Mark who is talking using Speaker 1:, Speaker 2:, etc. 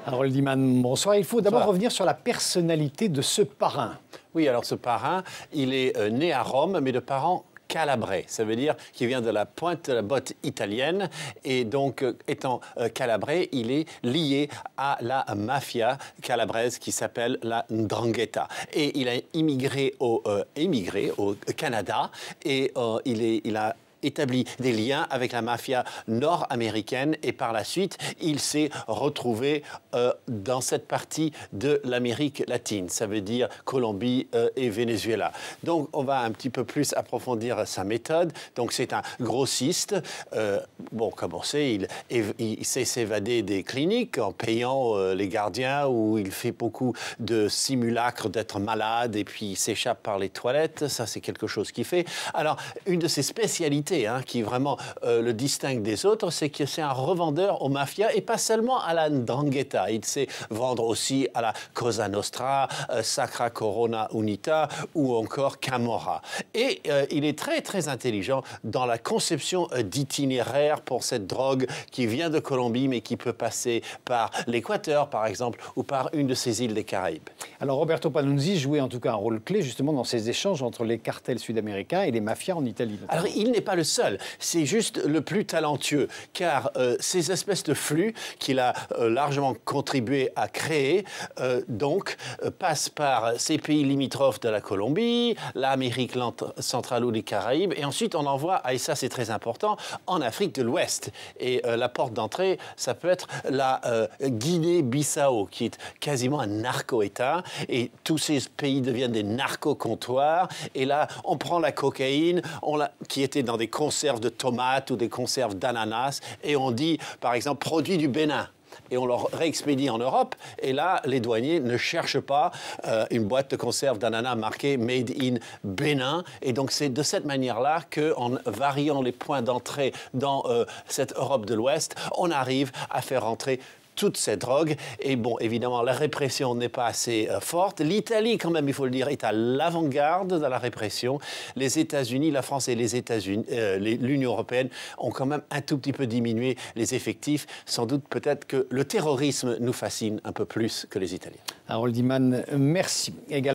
Speaker 1: Harold Iman, bonsoir. Il faut d'abord revenir sur la personnalité de ce parrain.
Speaker 2: Oui, alors ce parrain, il est né à Rome, mais de parents calabrais. Ça veut dire qu'il vient de la pointe de la botte italienne. Et donc, étant calabrais, il est lié à la mafia calabraise qui s'appelle la 'Ndrangheta. Et il a émigré au Canada et il a établi des liens avec la mafia nord-américaine et par la suite, il s'est retrouvé dans cette partie de l'Amérique latine. Ça veut dire Colombie et Venezuela. Donc, on va un petit peu plus approfondir sa méthode. Donc, c'est un grossiste. Bon, comme on sait, il sait s'évader des cliniques en payant les gardiens où il fait beaucoup de simulacres d'être malade et puis il s'échappe par les toilettes. Ça, c'est quelque chose qu'il fait. Alors, une de ses spécialités qui vraiment le distingue des autres, c'est que c'est un revendeur aux mafias et pas seulement à la 'Ndrangheta. Il sait vendre aussi à la Cosa Nostra, Sacra Corona Unita ou encore Camorra. Et il est très, très intelligent dans la conception d'itinéraires pour cette drogue qui vient de Colombie mais qui peut passer par l'Équateur, par exemple, ou par une de ces îles des Caraïbes.
Speaker 1: Alors, Roberto Panunzi jouait en tout cas un rôle clé justement dans ces échanges entre les cartels sud-américains et les mafias en Italie. Notamment.
Speaker 2: Alors, il n'est pas le seul, c'est juste le plus talentueux, car ces espèces de flux qu'il a largement contribué à créer, passent par ces pays limitrophes de la Colombie, l'Amérique centrale ou les Caraïbes, et ensuite on envoie, et ça c'est très important, en Afrique de l'Ouest. Et la porte d'entrée, ça peut être la Guinée-Bissau, qui est quasiment un narco-État, et tous ces pays deviennent des narco-comptoirs, et là on prend la cocaïne, qui était dans des conserves de tomates ou des conserves d'ananas, et on dit, par exemple, produit du Bénin. Et on leur réexpédie en Europe. Et là, les douaniers ne cherchent pas une boîte de conserve d'ananas marquée « Made in Bénin ». Et donc, c'est de cette manière-là qu'en variant les points d'entrée dans cette Europe de l'Ouest, on arrive à faire entrer toute cette drogue. Et bon, évidemment, la répression n'est pas assez forte. L'Italie, quand même, il faut le dire, est à l'avant-garde de la répression. Les États-Unis, la France et les États-Unis, l'Union européenne ont quand même un tout petit peu diminué les effectifs. Sans doute, peut-être que le terrorisme nous fascine un peu plus que les Italiens.
Speaker 1: Harold Iman, merci.